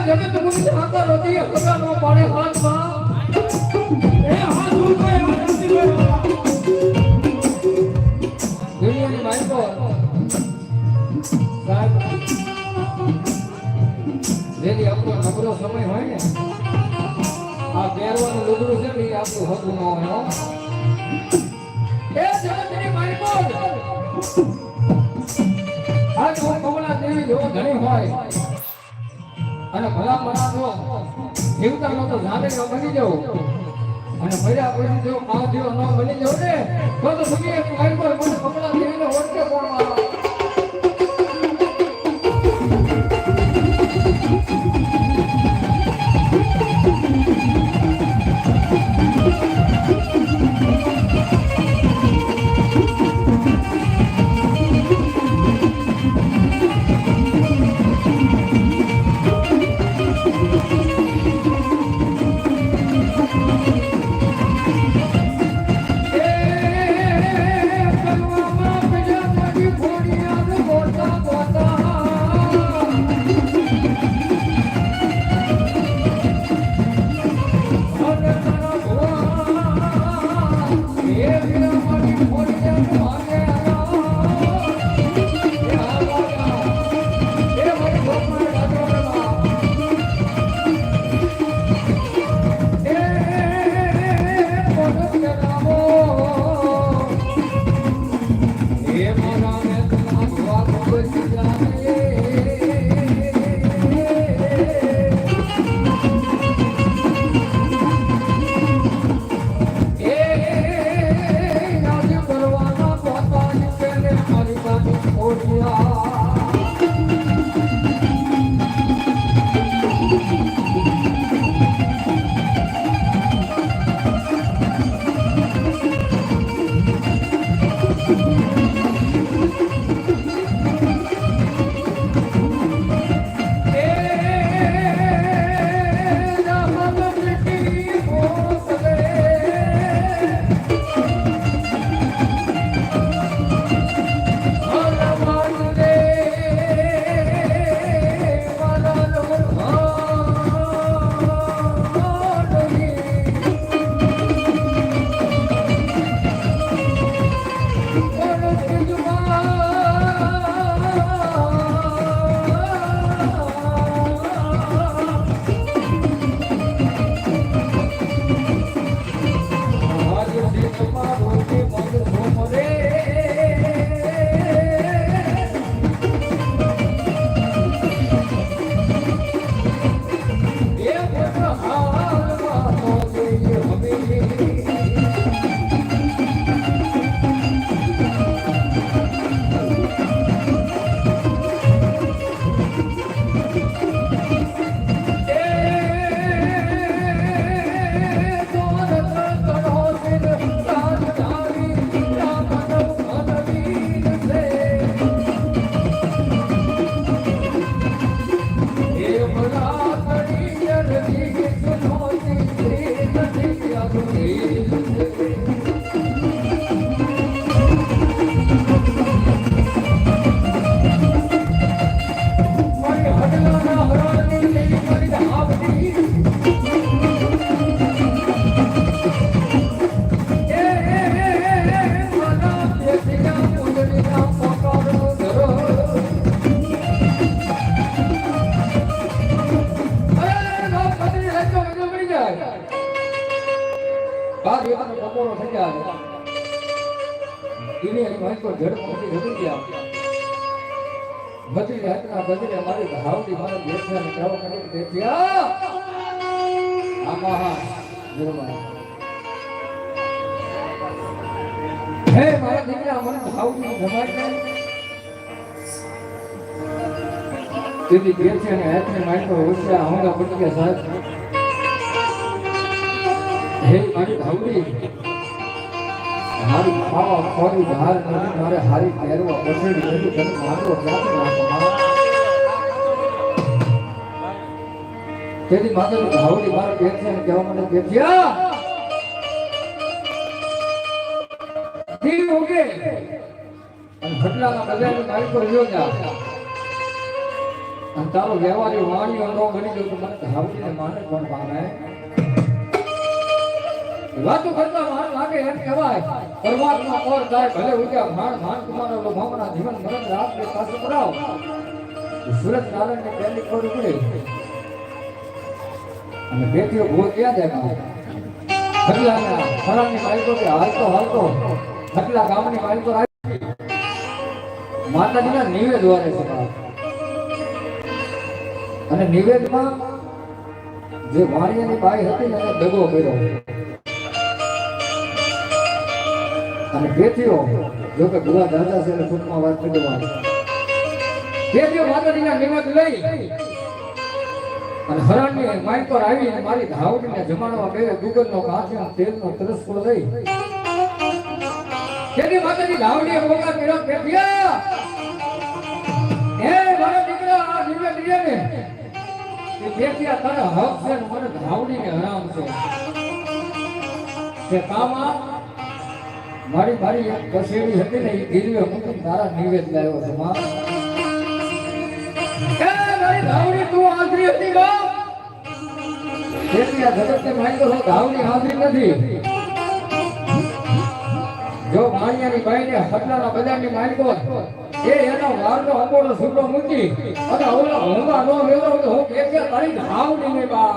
જગત મુક્ત આકાર હતી ખગાનો પાડે હાથમાં એ હાથ ઉઠો એ નથી ગયો દુનિયાની માઈકો સાહેબ જેની આપણો નબળો સમય હોય ને આ પહેરવાનું લુગડું છે ને એ આપણું હોતું ન હોય એ જગતની માઈકો આ જો કમલા દેવી જેવો ધણી હોય અને ભલા મનાનો જીવતા નતો જાણે ન બની જવું અને મર્યા પછી જો આ જેવો ન બની જવું ને તો સુખી એક મારી પર મને કમલા દેવીને ઓળખે કોણ મારો બધી રાતના બદલે મારી ભાવની મારા બેઠાને કેવો કરે તેથી આમાં હે મારા દીકરા મને ભાવની જમાડને તેથી બેઠે ને હાથને મારતો હોશિયા હોંગા પડી ગયા સાહેબ હે મારી ભાવની મારી ખાવા ખોરી બહાર નથી મારે હારી પહેરવા પસંદ નથી તમે મારો ક્યાંથી નાખો તેથી માતાજી ભાવની મારા બેઠે ને કહેવા મને બેઠ્યા ઠીક ઓકે અને ભટલાના બજારની મારી પર રહ્યો જા અને તારો વ્યવહારી વાણીઓ ન બની ગયો તો મને ધાવડીને માને કોણ પામે વાતો કરતા માર લાગે એમ કહેવાય પરમાત્મા ઓર જાય ભલે ઉગ્યા માન કુમારો લોભામણા જીવન મરણ રાત કે પાસે પડાવ સુરત નારાયણ ને પહેલી ખોડ ઉગડી અને બેટીઓ ભૂ ક્યાં જાય ખટલાના ફરાની માલિકો કે હાલતો ખટલા ગામની માલિકો આવી માતાજીના નિવેદ વારે છે અને નિવેદમાં જે વાણિયાની બાઈ હતી ને એને દગો કર્યો અને બેટીઓ જો કે ગુવા દાદા છે એટલે ટૂંકમાં વાત કરી દેવાની બેટીઓ માતાજીના નિવેદ લઈ અને હરણની માઇક પર આવી અને મારી ધાવડીને જમાડવા બે દુગરનો કાચનો તેલનો તરસકો લઈ તેથી માતાજી ધાવડીએ ભોગા કર્યો બેઠિયા હે મારા દીકરા આ નિવેદ લે ને કે બેઠિયા તારા હક છે ને મને ધાવડીને હરામ છે કે કામા મારી એક કસેડી હતી ને એ ગીરવે મૂકી તારા નિવેદ લાવ્યો છે માં મારી ધાવડી તું આંતરી હતી બા તેથી આ જગતને માન્યો છે ધાવડી આંતરી નથી જો માણિયાની બાઈને હટલાના બજારની માલિકો એ એનો વારનો અંબોળો સુટો મૂકી અને ઓલા હોંગા નો મેળો તો હું કે તારી ધાવડી ને બા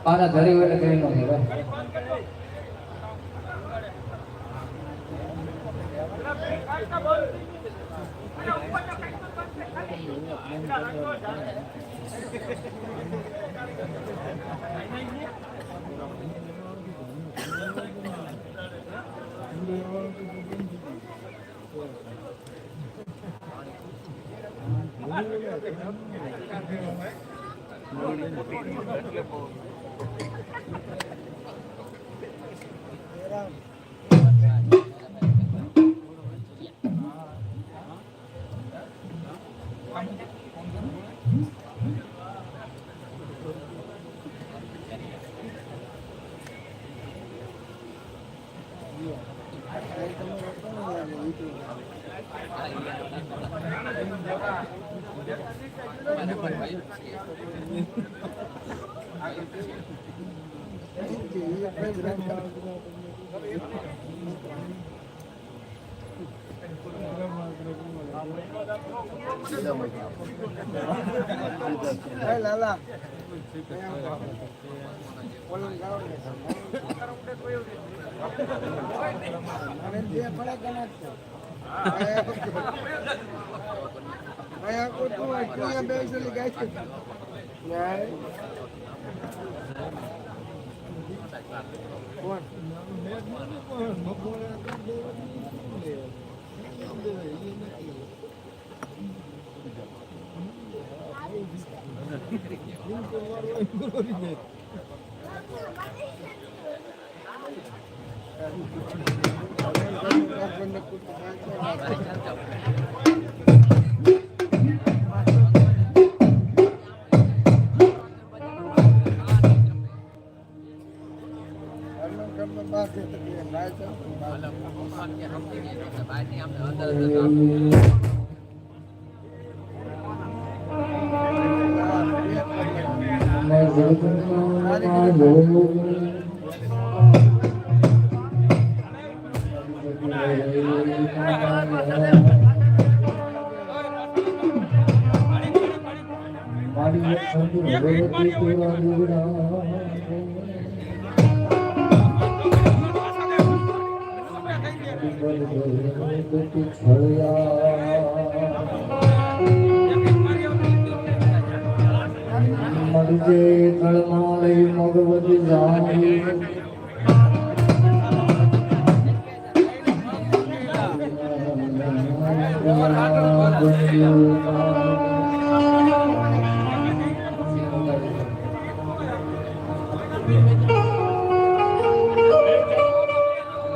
પાના ધરી હોય એટલે કરી નો ભાઈ લાલા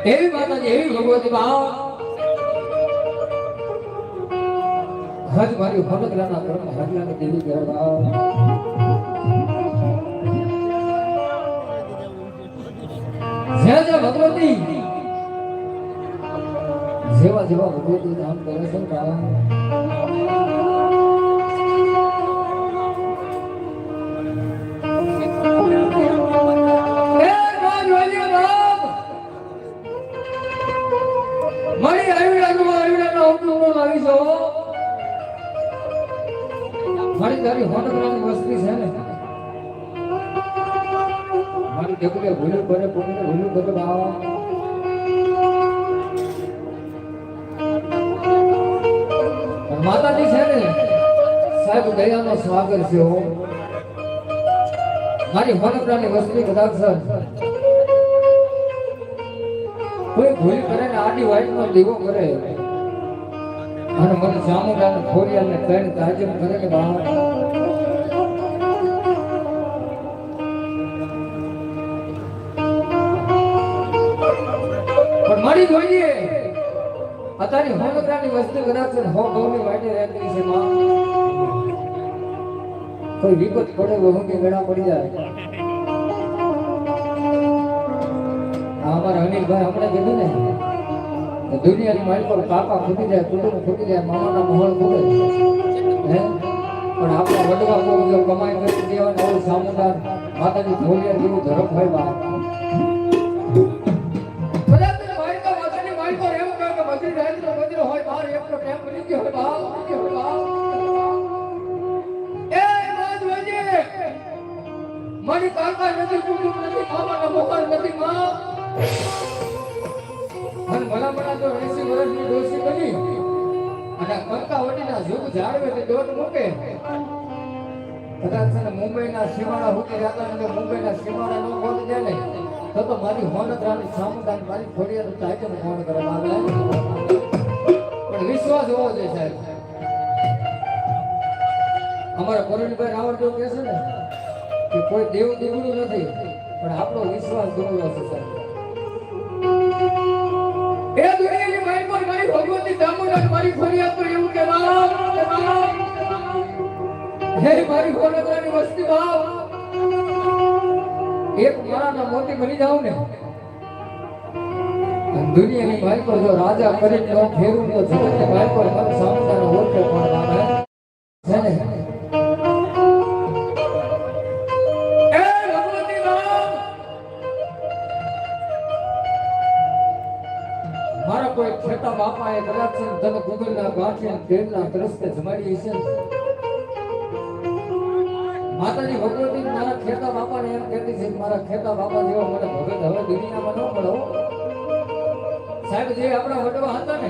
એવી માતાજી એવી ભગવતી બા હજ મારી ભગતલાના કર્મ હજલાને દેવી કહેવા જેવા ભગવતી જેવા ભગવતી નામ કરે છે બા મારી તારી હોટલાની વસ્તી છે ને મારી દેખું ભૂલું કરે પોતે ભૂલું કરે બાવા માતાજી છે ને સાહેબ દયાનો સ્વાગત છે મારી હોટલાની વસ્તી કદાચ કોઈ ભૂલ કરે ને આડી વાઈટ નો દીવો કરે અને મને ચામુંડાને ખોરિયાને ત્રણ તાજમ કરે કે બા પણ મારી જોઈએ અત્યારે હોનકરાની વસ્તુ કદાચ હો બહુની વાટે રહેતી છે માં કોઈ વિપત પડે બહુ કે ગળા પડી જાય અમારા અનિલભાઈ હમણાં કીધું ને દુનિયાની મારી પર કાકા ખૂટી જાય, કુટુંબ ખૂટી જાય, મામાના મહોલ ખૂટે હે, પણ આપણા વડવા બહુ જો કમાઈ કરી દેવાનું હોય, સામુદાર માતાજી ધોલિયા જેવું ધર્મ હોય બા. બધા તને મારી માતાની મારી પર એમ કહે કે બધી રાત નો બદલો હોય બહાર એકલો ટેમ બની ગયો હોય બા, બની ગયો હોય બા. એ માત વજે મારી કાકા નથી, કુટુંબ નથી, મામાના મોહર નથી માં. અને ભલા જો 80 વર્ષની ડોસી બની અને કંકા વટીના જુગ જાળવે તે દોટ મૂકે. કદાચ છે ને મુંબઈના સીમાડા સુધી રહેતા ને મુંબઈના સીમાડા નો બોલી જાય ને તો મારી હોનતરાની સામુદાય મારી ફોડિયા તો ચાચે ફોન કરે માગલા. પણ વિશ્વાસ હોવો જોઈએ સાહેબ. અમારા પરણભાઈ રાવણ જો કહે છે ને કે કોઈ દેવ દીવડું નથી, પણ આપણો વિશ્વાસ દુર્લભ છે સાહેબ. એ દુનિયાની મારી પર મારી ભગવતી દામોદર મારી ફરિયાદ તો એવું કે બાપ હે મારી હોનતરાની વસ્તી બાપ, એક મારાના મોતી બની જાવ ને દુનિયાની મારી પર જો રાજા કરી નો ફેરું તો જગતની મારી પર મારો સામુદાયનો ઓળખે પણ આવે છે ને. એ ભગવતી બાપ, મારા કોઈ ખેતા બાપાએ કદાચ તને ગુગલના ગાંઠિયા તેલના રસ્તે જમાડી છે. માતાજી ભગવતી મારા ખેતા બાપાને એમ કહેતી છે મારા ખેતા બાપા જેવો મને ભગત હવે દુનિયામાં ન મળો સાહેબ. જે આપણા વડવા હતા ને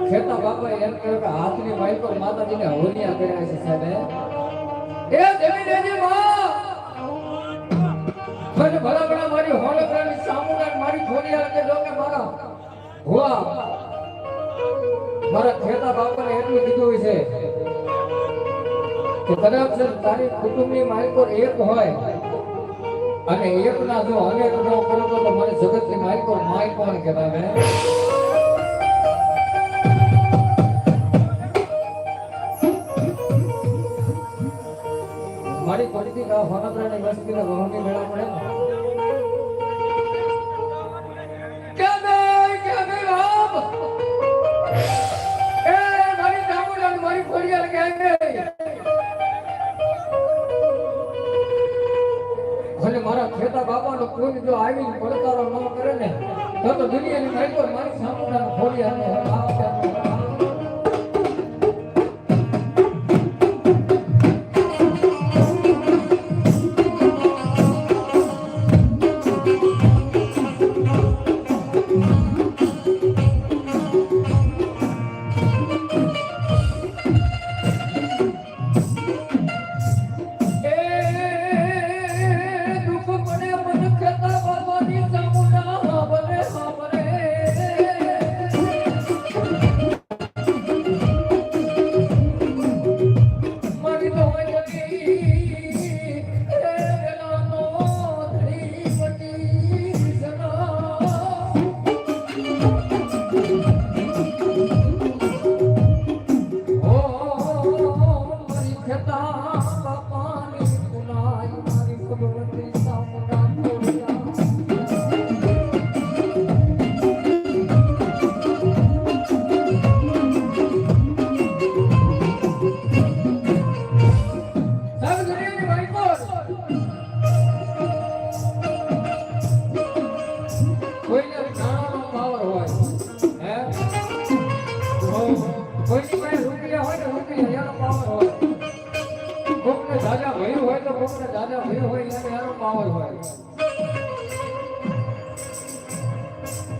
ખેતા બાપાએ એમ કહ્યું કે હાથની માઈ પર માતાજીને હોલિયા કર્યા છે સાહેબ. એ દેવી દેવી માં મને ભલા મારી હોળકરાની સામુદાર મારી ખોડિયા કે જો કે મારા હુઆ મારા ખેતા બાપાને એટલું કીધું છે કે કદાચ તારી કુટુંબની મારી પર એક હોય અને એક ના જો અનેક નો કરો તો મને જગતની મારી પર માય કોણ કહેવાય. મારી પરિસ્થિતિ આ હોનતરાની વસ્તીને વહુની મેળા પડે ને કે બાપ એ મારી દામોદર મારી ફરિયાદ કે અને મારા ખેતા બાપાનો કોઈ જો આવીને પડકારો ન કરે ને તો દુનિયાની મારી પર મારી સામુદાયનો ફરિયાદ ને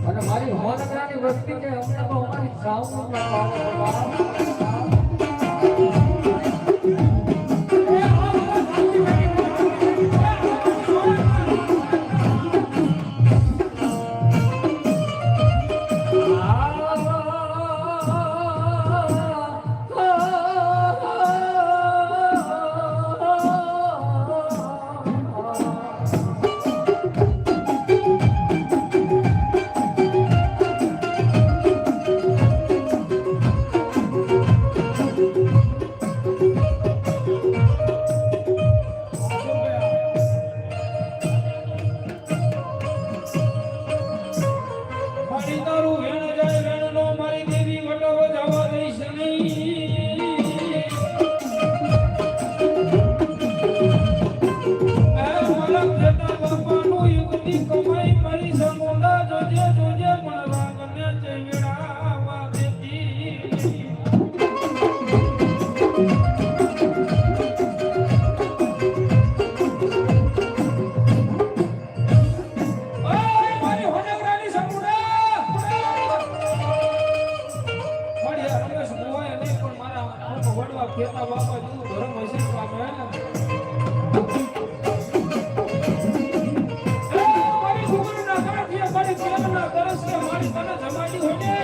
અને મારી હોનકરાની વસ્તી કે અમને તો અમારી સાઉન્ડમાં બાપા કેતા બાપા તું ધર્મ હશે પામે મારી છોકરી ના કાઠિયા મારી કેમ ના દરસ કે મારી તને જમાડી હોને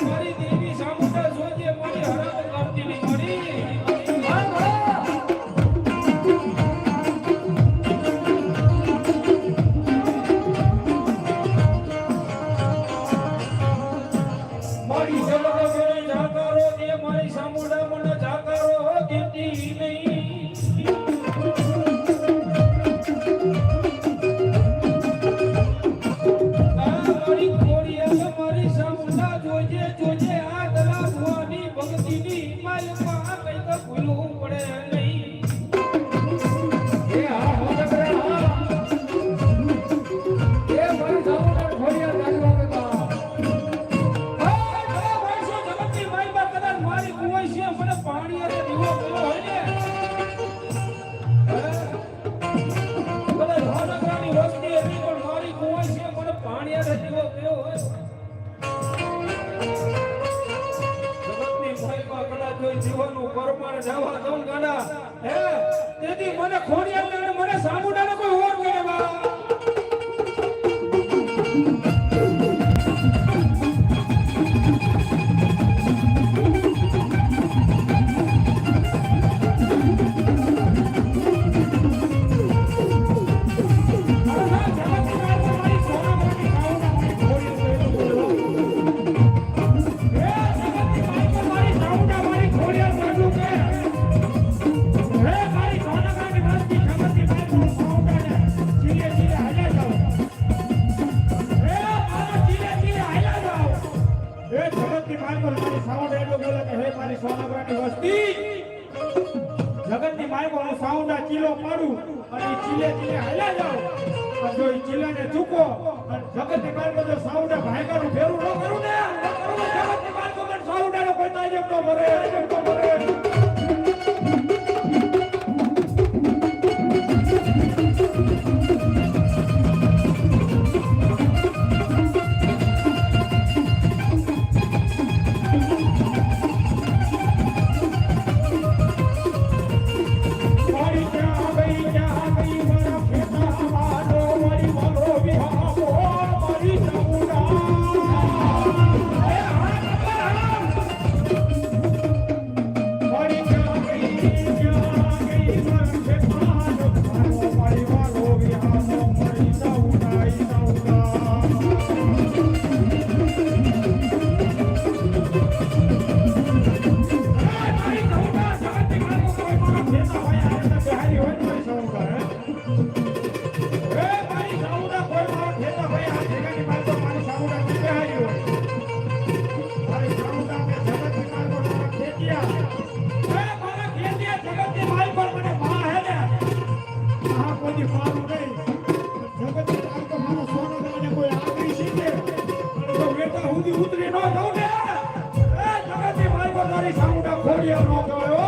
મારી દેવી સામુંડા જોજે મારી હરામ કરતી ની મારી મારી જલવા ગોરે જાકારો દે મારી સામુંડા મને જાકારો દેતી નહીં મારી કોડિયા મારી સામુંડા જોજે જોજે આ દલા ભવાની ભક્તિની માલમાં કઈક ભૂલવું પડે નહીં એ હા હો નકરા હા એ મારી સામુંડા ખોડિયા જાગવા બેટા પાણી અને દીવો કર્યો હોય ને કદાચ ભાવનગરની વસ્તી હતી પણ મારી કુંવર છે મને પાણી અને દીવો કર્યો હોય જગતની ભાઈમાં કદાચ કોઈ જીવનનું પરમાણ જવા દઉં ગાડા હે તેથી મને ખોડિયાર મને સામુંડાને કોઈ ઓર કરે બા જગતની માયકો હું સાઉન્ડા ચીલો પાડું અને ચીલે ચીલે હાલ્યા જાઉં અને જો ઈ ચીલાને ચૂકો અને જગતની માયકો જો સાઉન્ડા ભાઈકાનું ફેરું ન કરું ને જગતની માયકો મને સાઉન્ડાનો કોઈ તાજબ ન ભરે ઉતરી નો જાઉં ને જગતની માયકો તારી સામુંડા ખોડિયા નો કહેવાય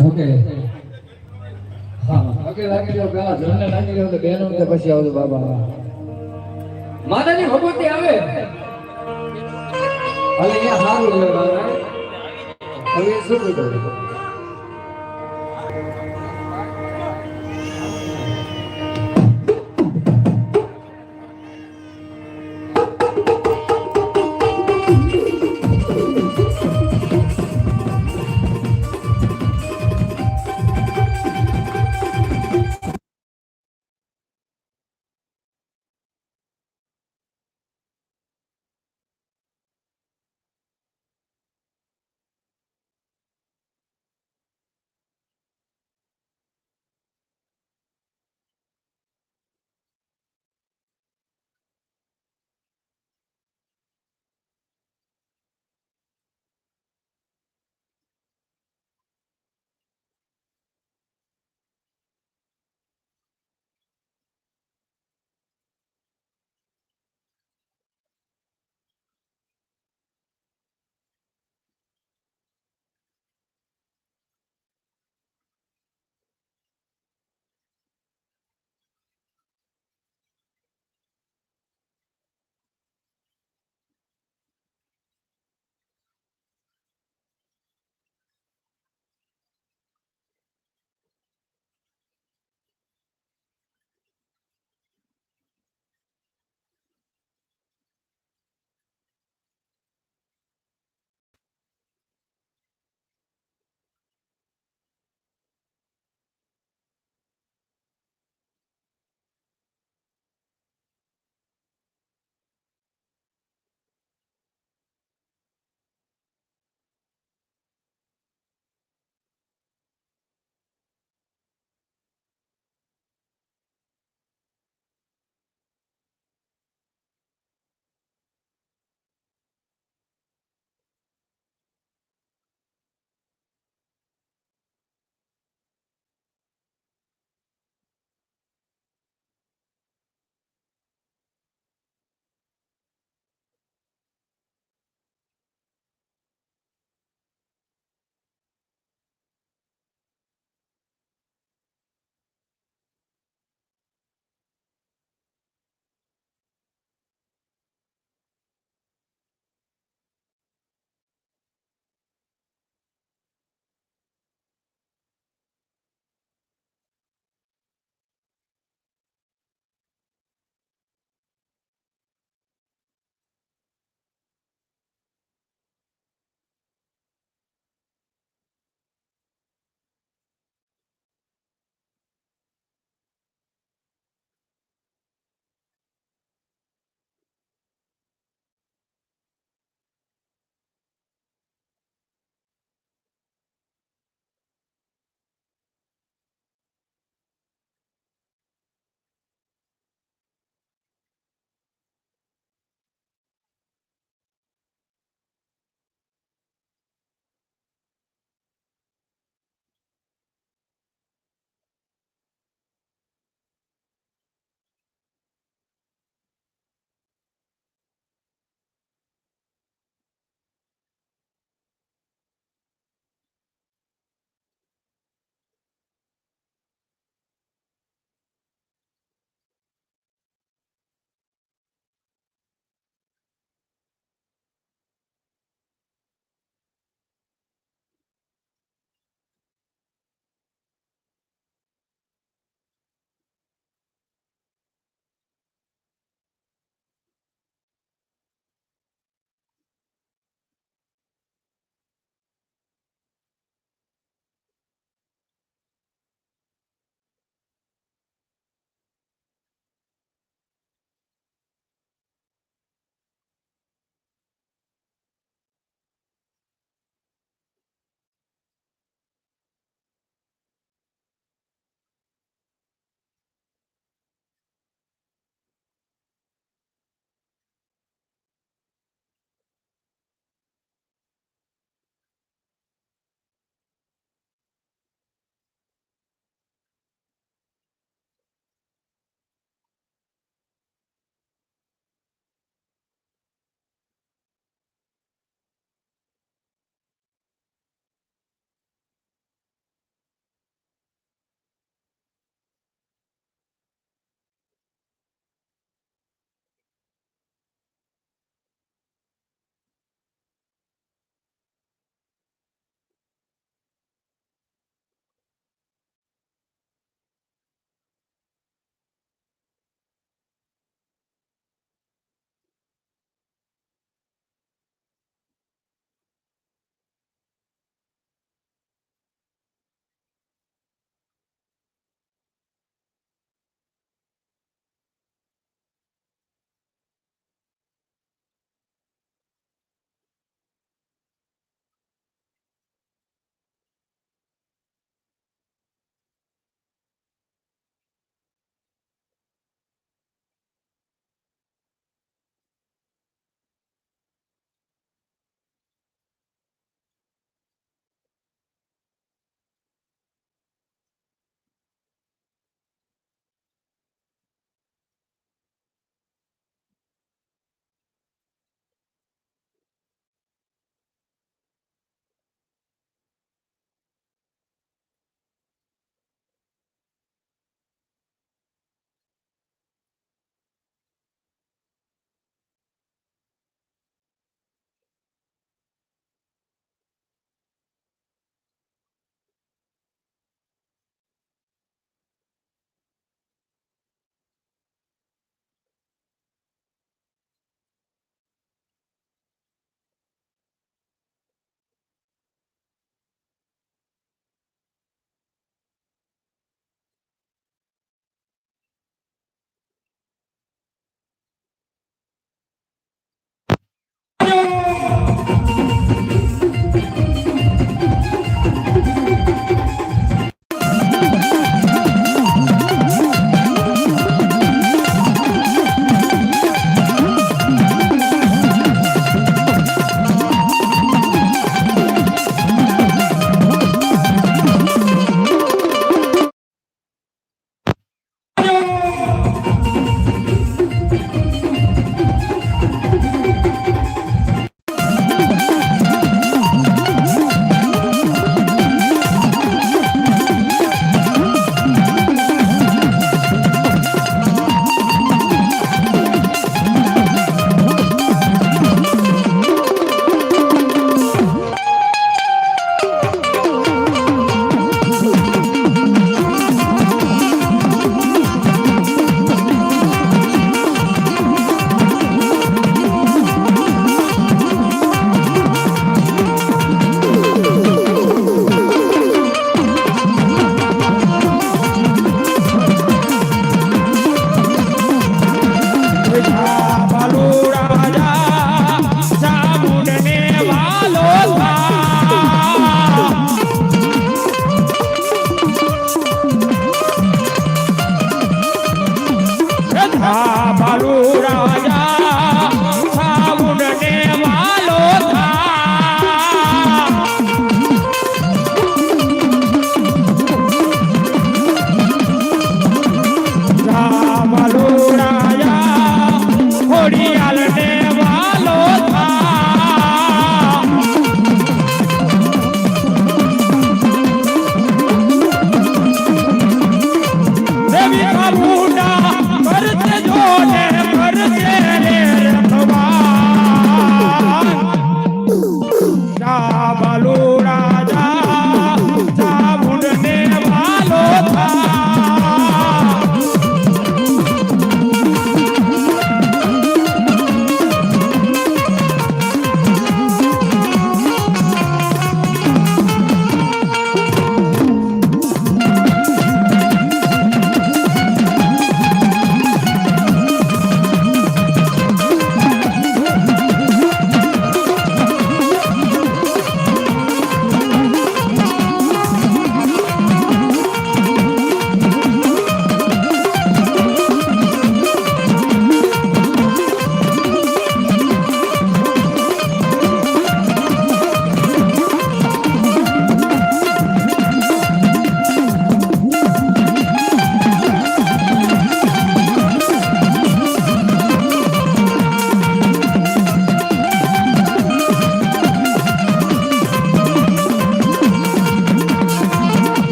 ઓકે હા ઓકે લાગી ગયો પેલા ધરને લાગી ગયો તો બેનો ને પછી આવજો બાબા માતાજી ભગવતી આવે હાલે અહીંયા સારું છે બાબા હવે શું કીધું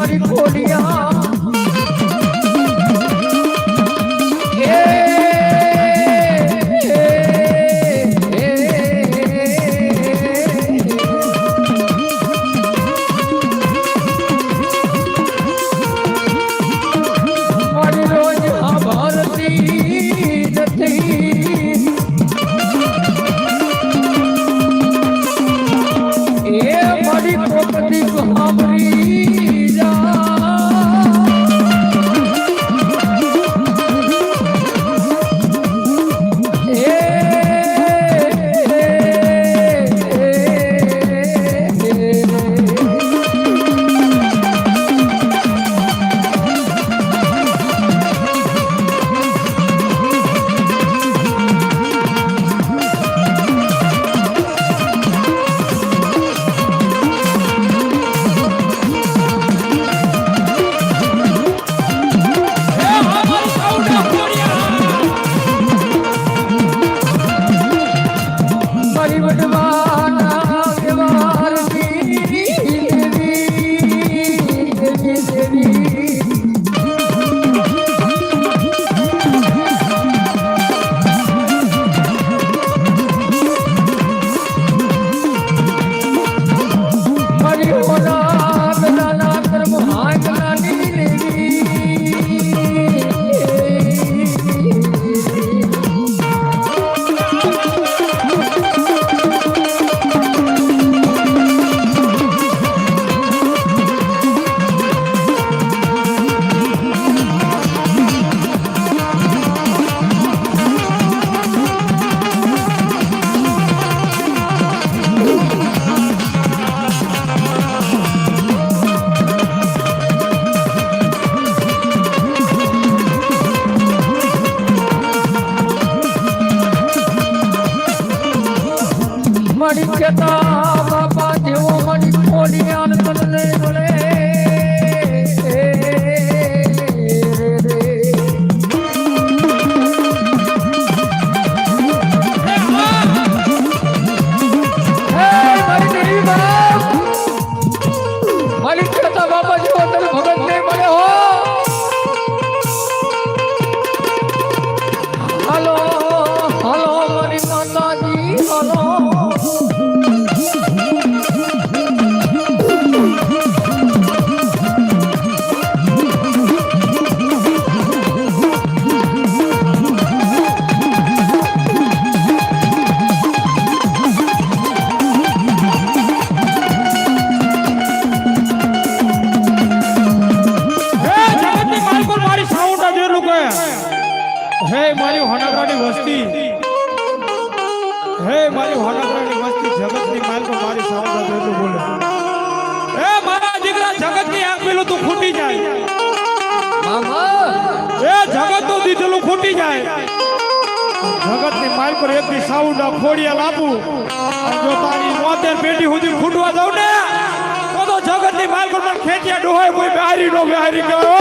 મારી ખોડિયા બાપા જેવો મારી ખોડિયા તને મળે મારી કહેતા બાપા જેવો તને ભગત નહીં મળે હો હાલો હાલો મારી માતાજી હાલો હે મારી હોનાગરાની વસ્તી હે મારી હોનાગરાની વસ્તી જગતની માલકો મારી સાવડા દેલું બોલે હે મારા દીકરા જગતની આંખ પેલું તું ફૂટી જાય મામા એ જગત નું દીધેલું ફૂટી જાય જગતની માલ પર એકની સાવડા ખોડિયા લાપું જો તારી 70 પેટી સુધી ફૂટવા જાવ ને તો જગતની માલ પર મને ખેંચ્યા ડોહાય કોઈ બહારી નો બહારી ગયો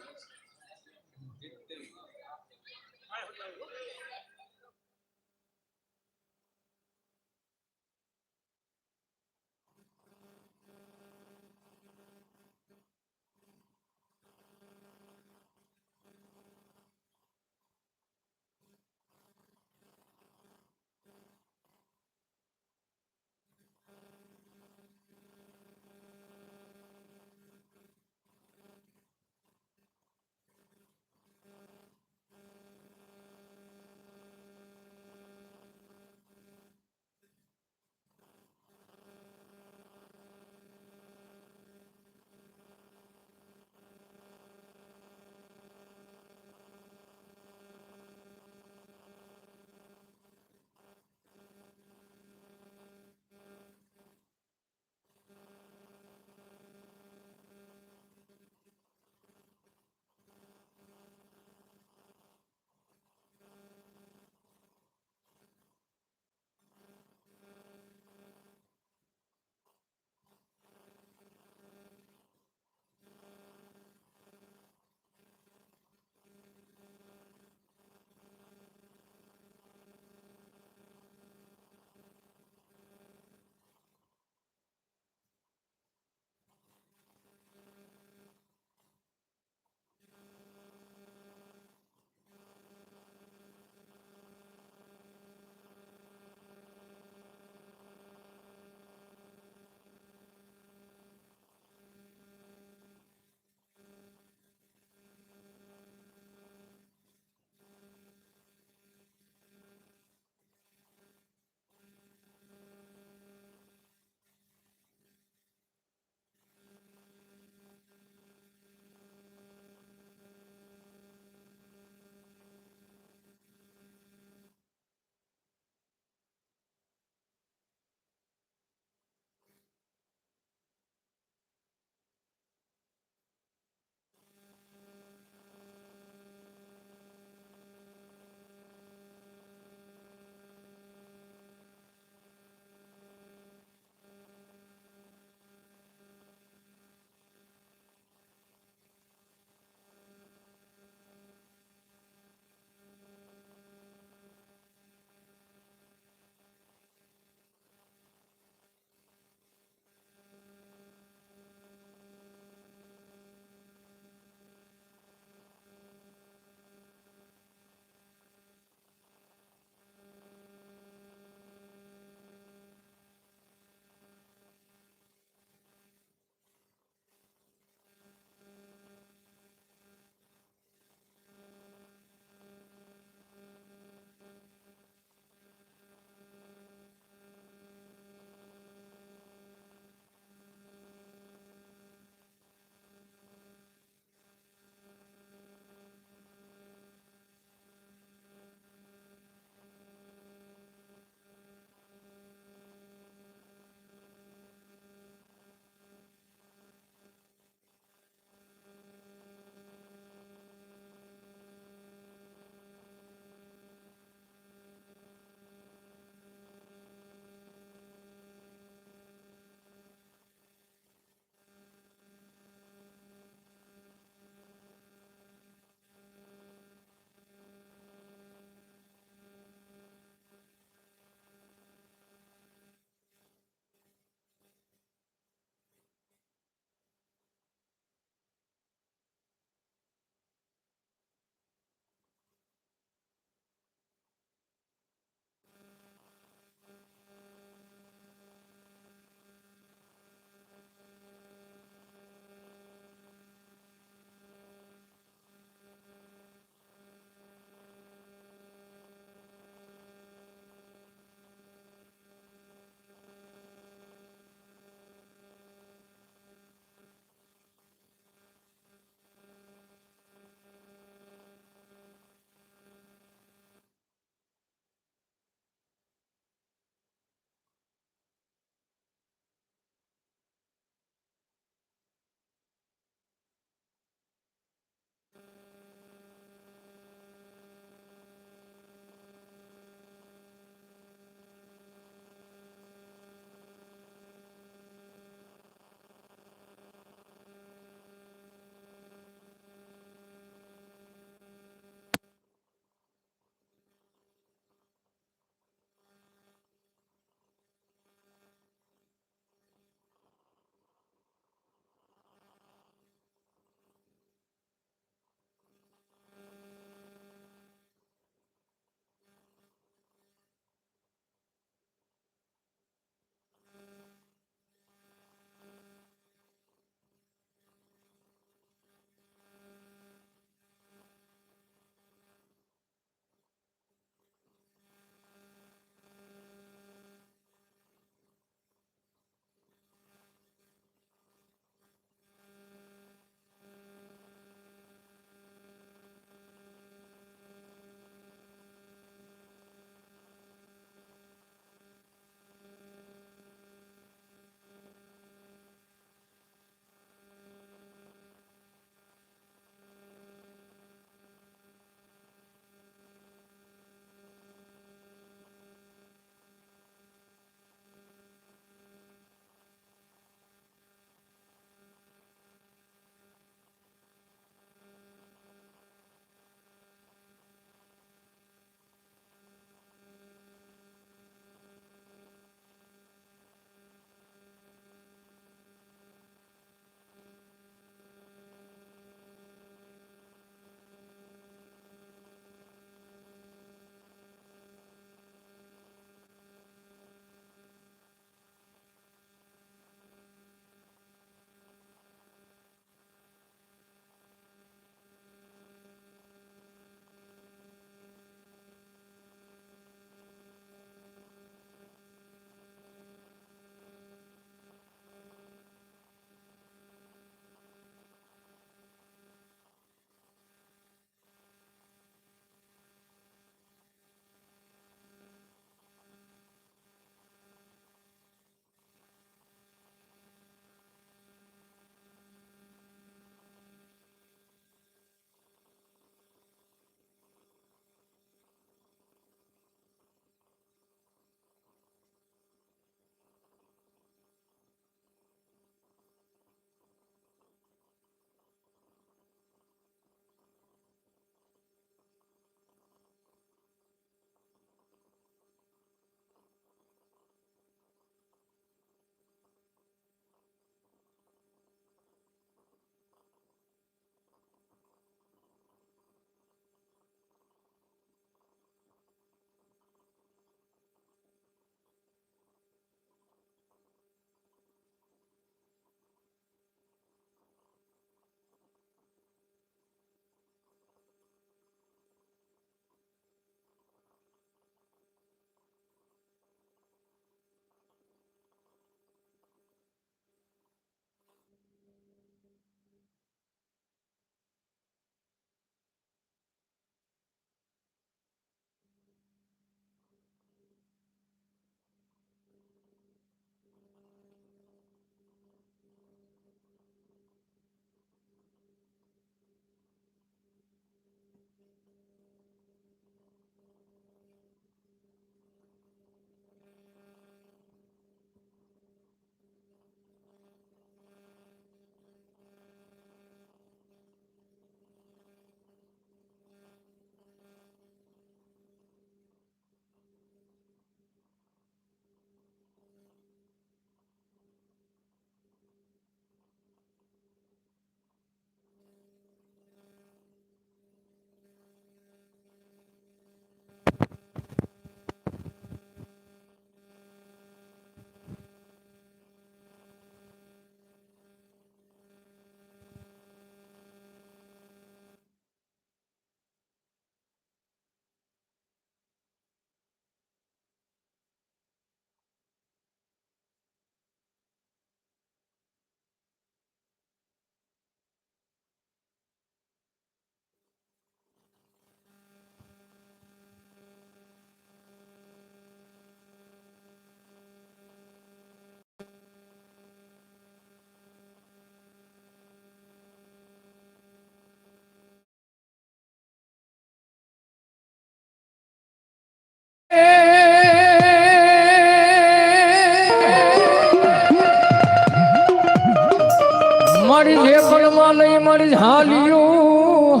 મારી જે પળમાં લઈ મારી હાલિયું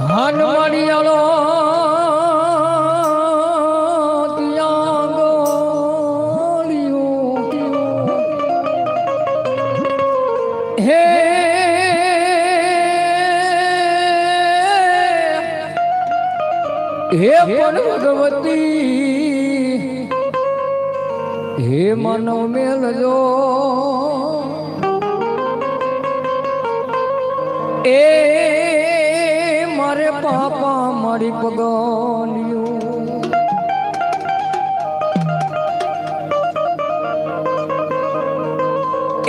હાન મારી આલો ત્યાં ગોળિયું હે હે પણ ભગવતી હે માનવ મેલજો એ મારે પાપા મારી પગલિયું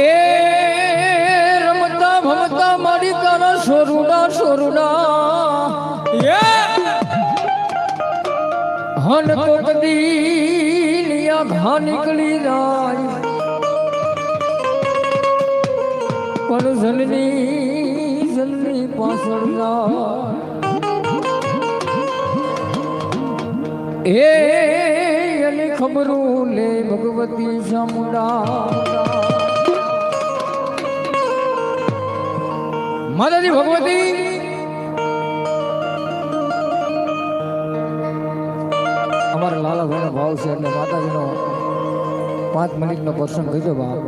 એ રમતા ભમતા મારી તારા સોરુડા સોરુડા હન કોક દી ઘા નીકળી જાય પણ જનની પાછળ જાય એની ખબરું લે ભગવતી ચામુંડા માતાજી ભગવતી અમારા લાલાભાઈનો ભાવ છે એટલે માતાજીનો 5 મિનિટનો પ્રસંગ કીધો બાપ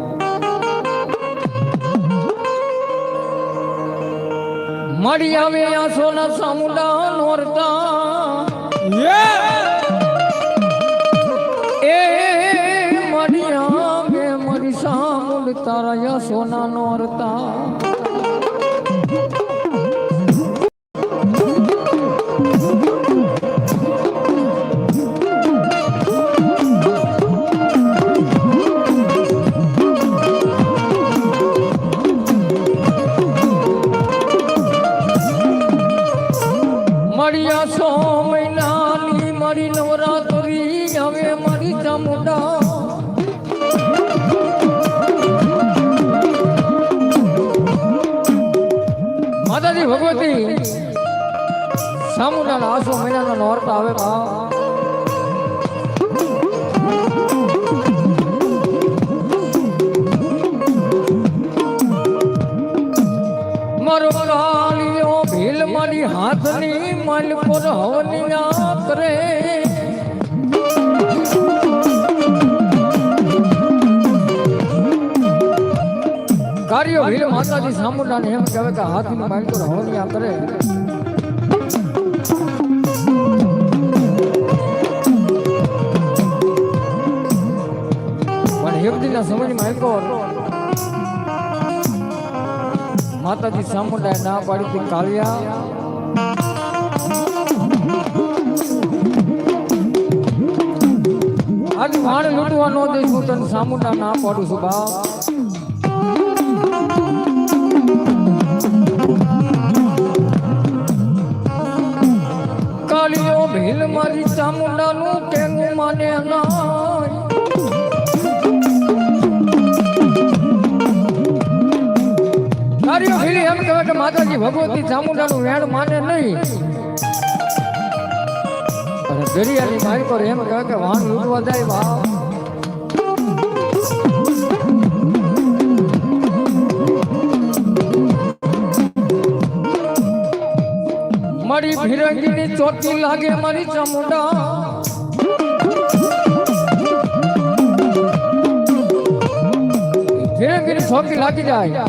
મળી આવે આ સોના ચામુંડા નોરતા એ મળી આવે મારી ચામુંડ તારા સોના નોરતા મળ્યા 6 મહિનાની મારી નવરાત્રી હવે મારી ચામુંડા માતાજી ભગવતી ચામુંડાના 6 મહિનાના નોરતા આવે મારો કાલિયો ભીલ મારી હાથની માલ પર હવનિયા કરે કાર્યો ભીલ માતાજી ચામુંડાને એમ કહેવાય કે હાથની માલ પર હવનિયા કરે પણ હેવદીના સમયમાં એક માતાજી ચામુંડાએ ના પાડી હતી કાલિયા આજ ભાણ લૂંટવા ન દઈશું તને ચામુંડા ના પાડું છું બાપ કાલિયો ભીલ મારી ચામુંડાનું કેનું માને નાય કાર્યો ભીલી એમ કહેવાય કે માતાજી ભગવતી ચામુંડાનું વેણ માને નહીં અને દરિયાની મારી પર એમ કહેવાય કે વાહન લૂંટવા જાય વાહ મારી ભીરંગીની ચોકી લાગે મારી ચામુંડા ભીરંગીની ચોકી લાગી જાય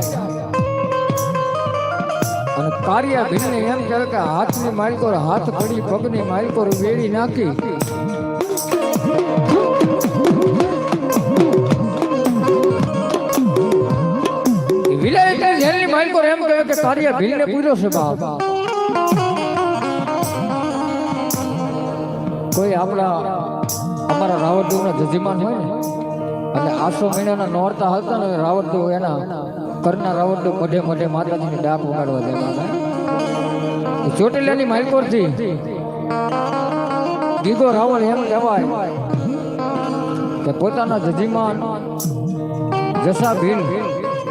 અને કાર્યા ભીલને એમ કહે કે હાથની માલિકો હાથ પડી પગની માલિકો વેડી નાખી વિલાયત જેલની માલિકો એમ કહે કે કાર્યા ભીલને પૂર્યો છે બાપ કોઈ અમારા રાવણદેવના જજીમાન હોય ને અને 800 મહિનાના નોરતા હતા ને રાવણદેવ એના કરના રાવણદેવ મઢે મઢે માતાજીની ડાક વગાડવા જાય ચોટીલાની માલકોરથી ગીગો રાવણ એમ કહેવાય કે પોતાના જજીમાન જસા ભીલ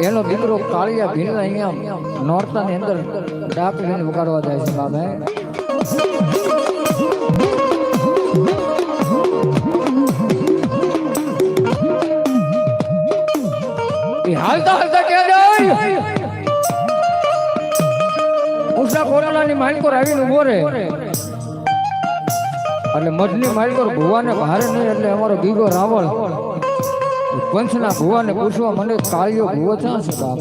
એનો દીકરો કાળિયા ભીલ અહીંયા નોરતાની અંદર ડાક લઈને વગાડવા જાય છે બાબા એ હાલતા હાલતા ક્યાં જાય ઉષા કોરોનાની માલકોર આવીને ઉભો રહે એટલે મઢની માલકોર ભુવાને ભારે નહીં એટલે અમારો ગીગો રાવળ પંચના ભુવાને પૂછવા મને કાળિયો ભુવો ક્યાં છે બાપ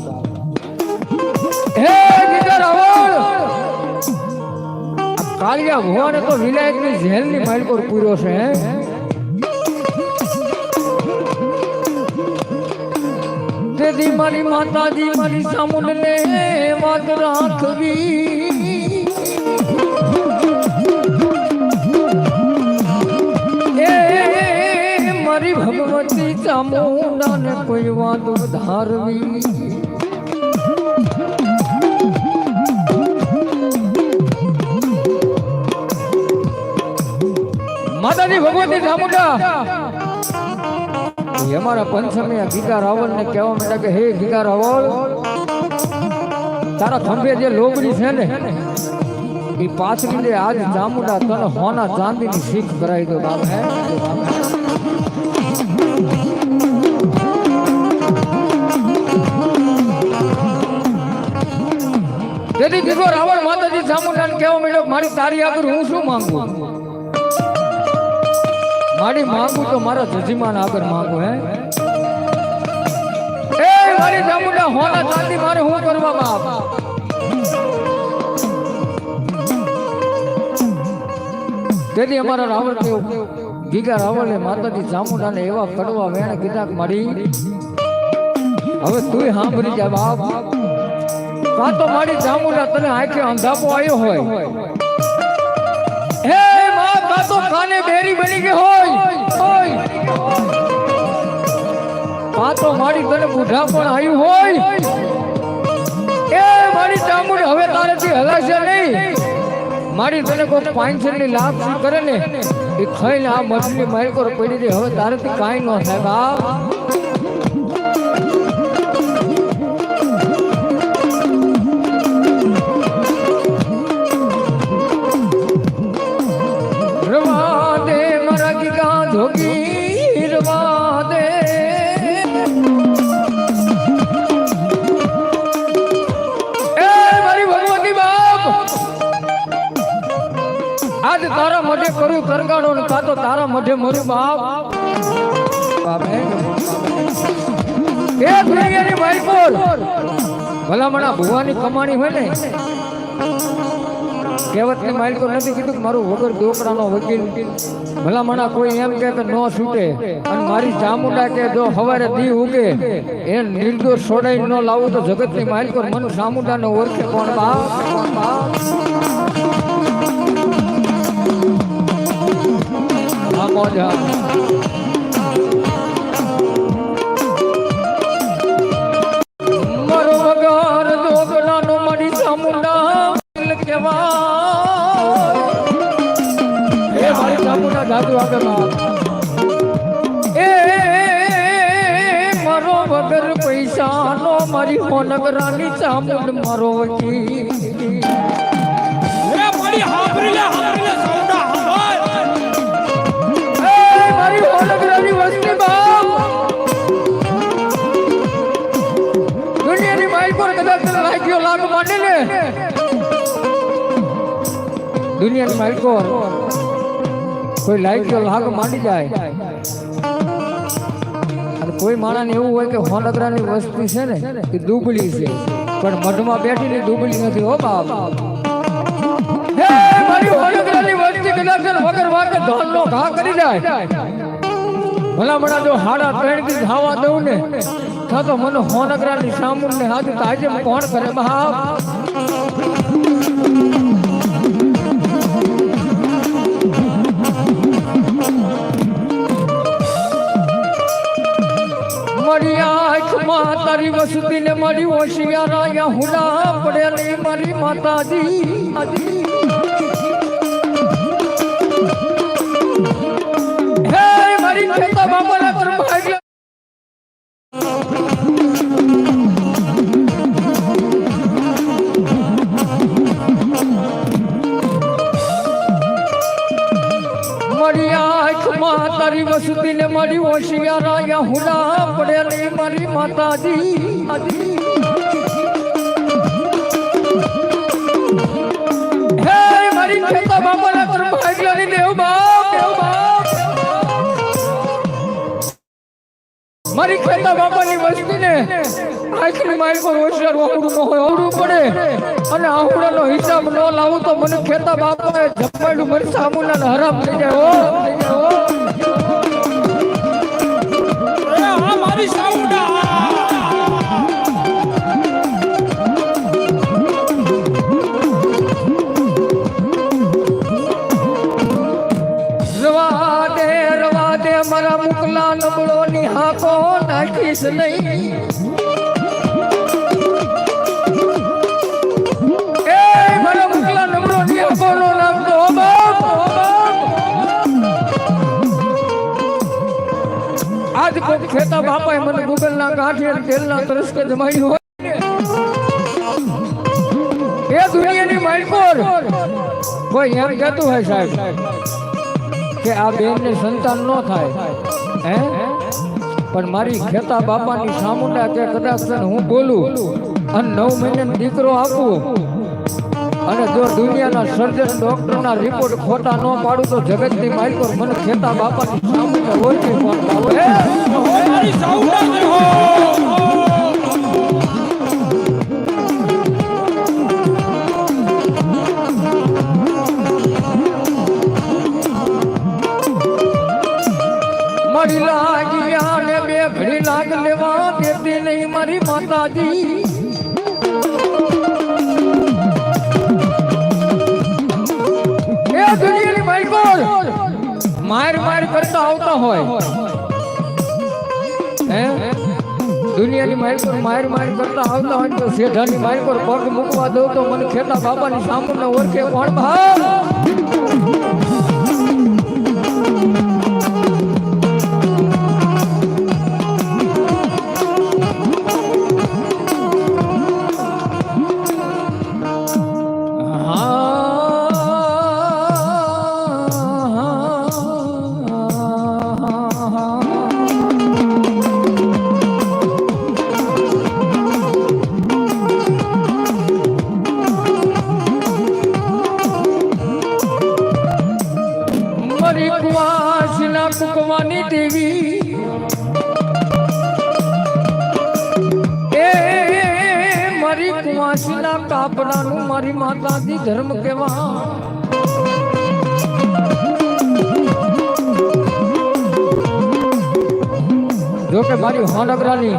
હે ગીગો રાવળ કાળિયા ભુવાને તો વિલાયતની જેલની માલકોર પૂર્યો છે હે તેદી મારી માતાજી મારી સામુંડને વાત રાખવી એ મારી ભગવતી ચામુંડાને કોઈ વાત ધારવી માતાજી ભગવતી ચામુંડા અમારા પંચમી ગીગા રાવળ ને કહેવા માંડ્યા કે હે ગીગા રાવળ તારા ખંભે જે લોબડી છે ને એ પાછળ જે આજ ચામુંડા તને હોના ચાંદીની શીખ કરાવી દો બાપ હે તેથી ગીગો રાવળ માતાજી ચામુંડાને કહેવા માંડ્યો મારી તારી આગળ હું શું માંગુ મારી માંગુ તો મારા જજીમાન આગળ માંગુ હે એ મારી ચામુંડા હોના ચાંદી મારે હું કરવા બાપ તેથી અમારા રાવણ કેવું ગીગા રાવળે માતાજી ચામુંડાને એવા કડવા વેણ કીધા મારી હવે તુંય સાંભળી જા બાપ કાં તો મારી ચામુંડા તને આંખે અંધાપો આવ્યો હોય હે તો કાને બેરી બની ગઈ હોય આ તો મારી તને બુઢા પણ આવ્યું હોય એ મારી ચામુંડી હવે તારેથી હલાશે નહીં મારી તને કોઈ પાંચસની લાભ કરે ને એ ખાઈને આ મછલી મારી પર પડી દે હવે તારેથી કાંઈ ન થાય બાપ આજ તારા મઢે કર્યું કરગાડો ને કા તો તારા મઢે મર્યું બાપ એ દુનિયાની માલકોર ભલામણા ભુવાની કમાણી હોય ને કહેવતની માલકોર નથી કીધું કે મારું વગર દોકડાનો વકીલ ભલામણા કોઈ એમ કે ન છૂટે અને મારી ચામુંડા કે જો સવારે દી ઉગે એ નિર્દોષ છોડાઈ ન લાવું તો જગતની માલકોર મનુ ચામુંડાને ઓળખે કોણ બાપ મોજા મારો વગર દોગલાનો મારી ચામુંડા કેવાય એ મારી ચામુંડા જાદુ આગળ એ મારો વગર પૈસાનો મારી હોનગરાની ચામુંડ મારો વકીલ એ મારી હાબરી લે ચામુંડા હોનગરાની વસ્તી બાપ દુનિયાની માઇલ પર કદાચ લાગ્યો લાગ માંડે ને દુનિયાની માઇલ પર કોઈ લાગ્યો લાગ માંડી જાય અને કોઈ માણસને એવું હોય કે હોનગરાની વસ્તી છે ને એ દુબળી છે પણ મઢમાં બેઠીને દુબળી નથી હો બાપ હે મારી હોનગરાની વસ્તી કદાચ વગર વાગે ધોનનો ઘા કરી જાય ભલામણા જો હાડા 3 દી ધાવા દઉં ને તો મને હોનગરાની સામુંડ ને હાથ આજે કોણ કરે બાપ મારી આંખમાં તારી વસતી ને મારી હોશિયારા હુડા પડેલી મારી માતાજી હે મારી ખેતા બાબાના ભાગ્ય મારી આંખમાં તારી વસતી ને મારી હોશિયારા યા હુડા પડે ને મારી માતાજી હે મારી ખેતા બાપાના ભાગ્યની દેવ બાપ મારી ખેતા બાપાની વસ્તી ને આખરી મારી પર હોશિયાર વાહુડું ન હોય આવડું પડે અને આવડાનો હિસાબ ન લાવું તો મને ખેતા બાપાએ જમાડું મને સામુના હરામ થઈ જાય આ મારી સાઉન્ડા રવા દે મારા મુકલા નબળો ની હાકો નાખીશ નહીં આજ કોઈ ખેતા બાપાએ મને ગૂગલ ના ગાંઠિયા તેલ ના તરસ્કે જમાઈ હોય એ દુનિયાની માલકોર કોઈ એમ કહેતું હોય સાહેબ કે આ બેન ને સંતાન ન થાય હે પણ મારી ખેતા બાપાની સામુંડા કે કદાચ હું બોલું અને 9 મહિને દીકરો આપું અને જો દુનિયાના સર્જન ડોક્ટરના રિપોર્ટ ખોટા ન પાડું તો જગતની માલકોર મને ખેતા બાપાની સામુંડા ઓળખી પણ મારી સાઉન્ડા હો મારી લાગિયા ને બે ઘડી લાગ લેવા દેતી નહીં મારી માતાજી એ દુનિયાની માલકોર માર કરતા આવતા હોય હે દુનિયાની માલકોર માર કરતા આવતા હોય તો શેઠાની માલકોર પગ મૂકવા દઉં તો મને ખેતા બાપાની સામુને ઓળખે કોણ ભાવ કુકવાની દેવી એ મારી કુવાસીના કાપડાનું મારી માતાજી ધર્મ કેવા જો કે મારી હોનગરાની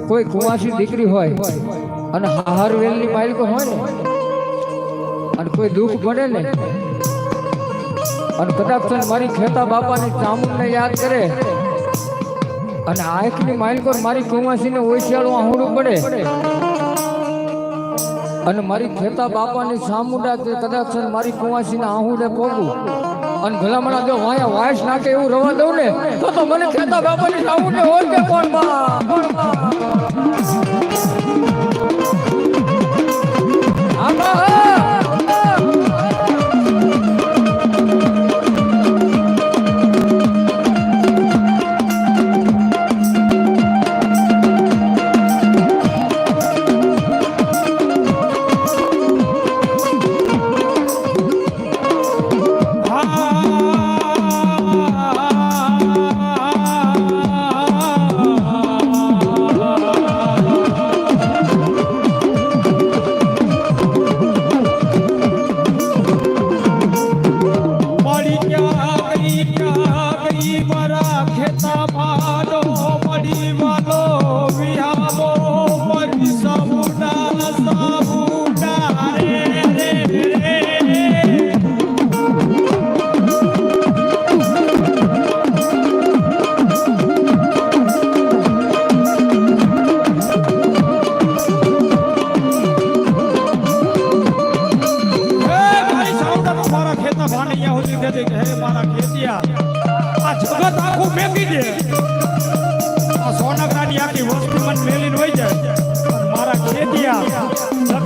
કોઈ કુવાસી દીકરી હોય અને હાર વેલની માલિકો હોય ને અને કોઈ દુઃખ પડે ને અને કદાચ મારી ખેતા બાપાની ચામુંડને યાદ કરે અને આંખની માલકોર મારી કુવાસીને ઓછિયાળું આહુડું પડે અને મારી ખેતા બાપાની ચામુંડા કે કદાચ મારી કુવાસીને આહુડે પોગું અને ભલામણા જો વાયા વાયસ નાખે એવું રવા દઉં ને તો મને ખેતા બાપાની ચામુંડે હોય કે કોણ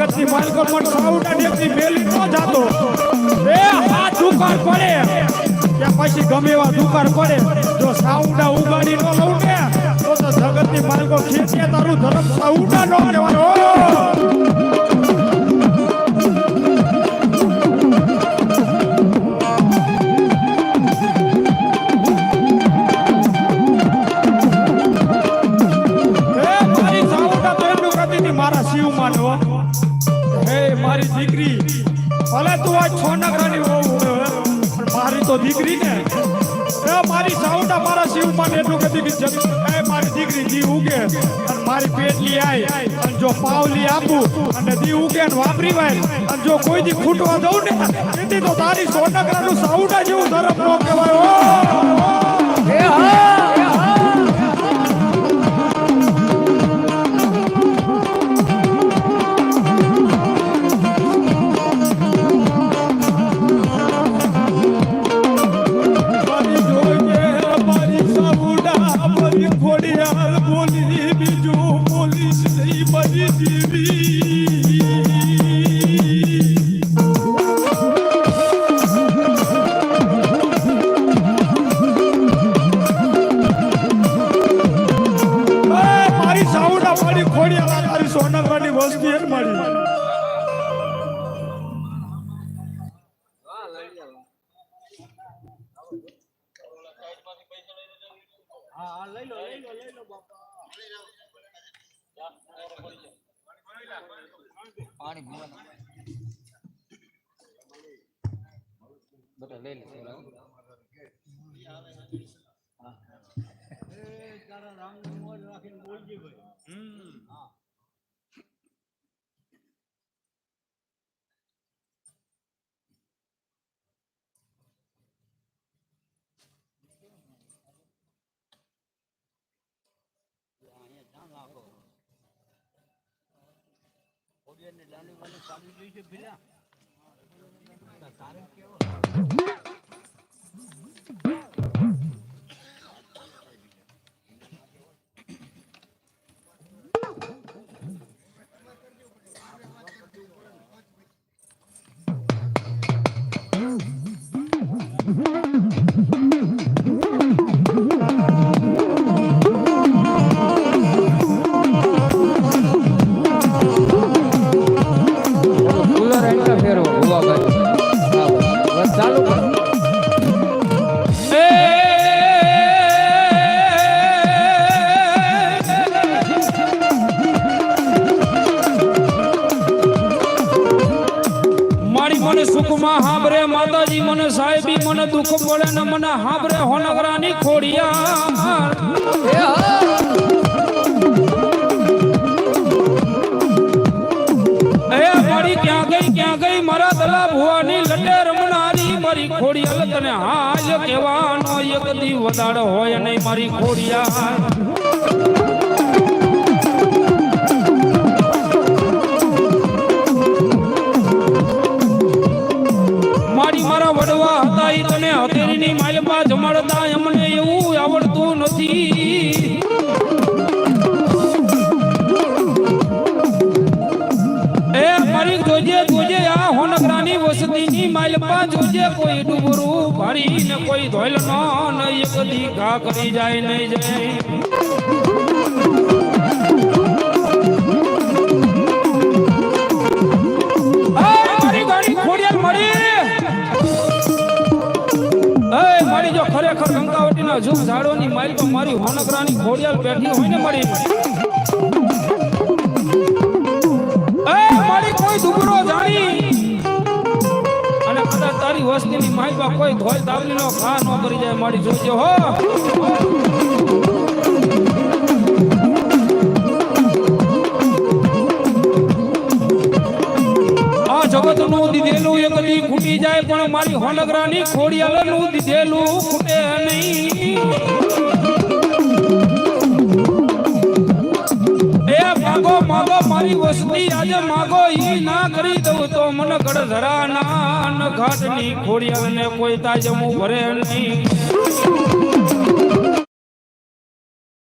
જગતની માલકો પણ સાઉન્ડા દેખતી મેલી ન જાતો એ હાથ ઉપર પડે કે પછી ગમે એવા દુકાળ પડે જો સાઉન્ડા ઉગાડી ન લઉં ને તો જગતની માલકો ખેંચે તારું ધર્મ સાઉન્ડા ન કહેવાનો મારા શિવ માનવો હે મારી દીકરી ભલે તું આ છોનગરાની હોવ પણ મારી તો દીકરી ને એ મારી સાઉન્ડા મારા શિવ માને એટલું કદી કે એ મારી દીકરી દી ઉગે અને મારી પેટલી આય અને જો પાવલી આપું અને દી ઉગે ને વાપરી વાય અને જો કોઈ દી ખૂટવા દઉં ને તેથી તો તારી છોનગરાનું સાઉન્ડા જેવું ધર્મ ન કહેવાય ઓ એ હા સોનગરાની વસ્તી એક મારી પાણી પીવાનું બધા લઈ લે તારા રામ નું મોજ રાખીને બોલજી ભાઈ હા ઓડિયનને ડાલી વાળી ચાલુ જોઈ છે ભીલા તારે કેવો મને દુઃખ પડે ને મને હાબરે હોનગરાની ખોડિયા એ મારી ક્યાં ગઈ મારા દલા ભુવાની લડે રમનારી મારી ખોડિયા તને હાજ કહેવાનો એક દી વધાડ હોય નહીં મારી ખોડિયા મારા વડવા હતા ઈ તને હથેળીની માલમાં જમાડતા એમને એવું આવડતું નથી એ મારી જોજે આ હોનગરાની વસતીની માલમાં જોજે કોઈ ડુબરું ભારી ને કોઈ ધોઈલ નો એક દી ઘા કરી જાય નહીં જાય મારી ગાડી ખોડિયાલ મળી મારી જો ખરેખર ગંગાવતીના જુગ ઝાડોની માઇલ પર મારી હોનગરાની ખોડિયાલ બેઠી હોય ને મળી મારી કોઈ દુબરો જાણી અને કદાચ તારી વસ્તીની માઇલ પર કોઈ ધોઈ દાવલીનો ઘા ન કરી જાય મારી જોજો હો જગત નું દીધેલું એક દી ખૂટી જાય પણ મારી હોનગરાની ખોડિયાલ નું દીધેલું ખૂટે નહીં એ માગો મારી વસ્તી આજે માગો ઈ ના કરી દઉં તો મને ગઢધરા ના ઘાટની ખોડિયાલ ને કોઈ તાજમું ભરે નહીં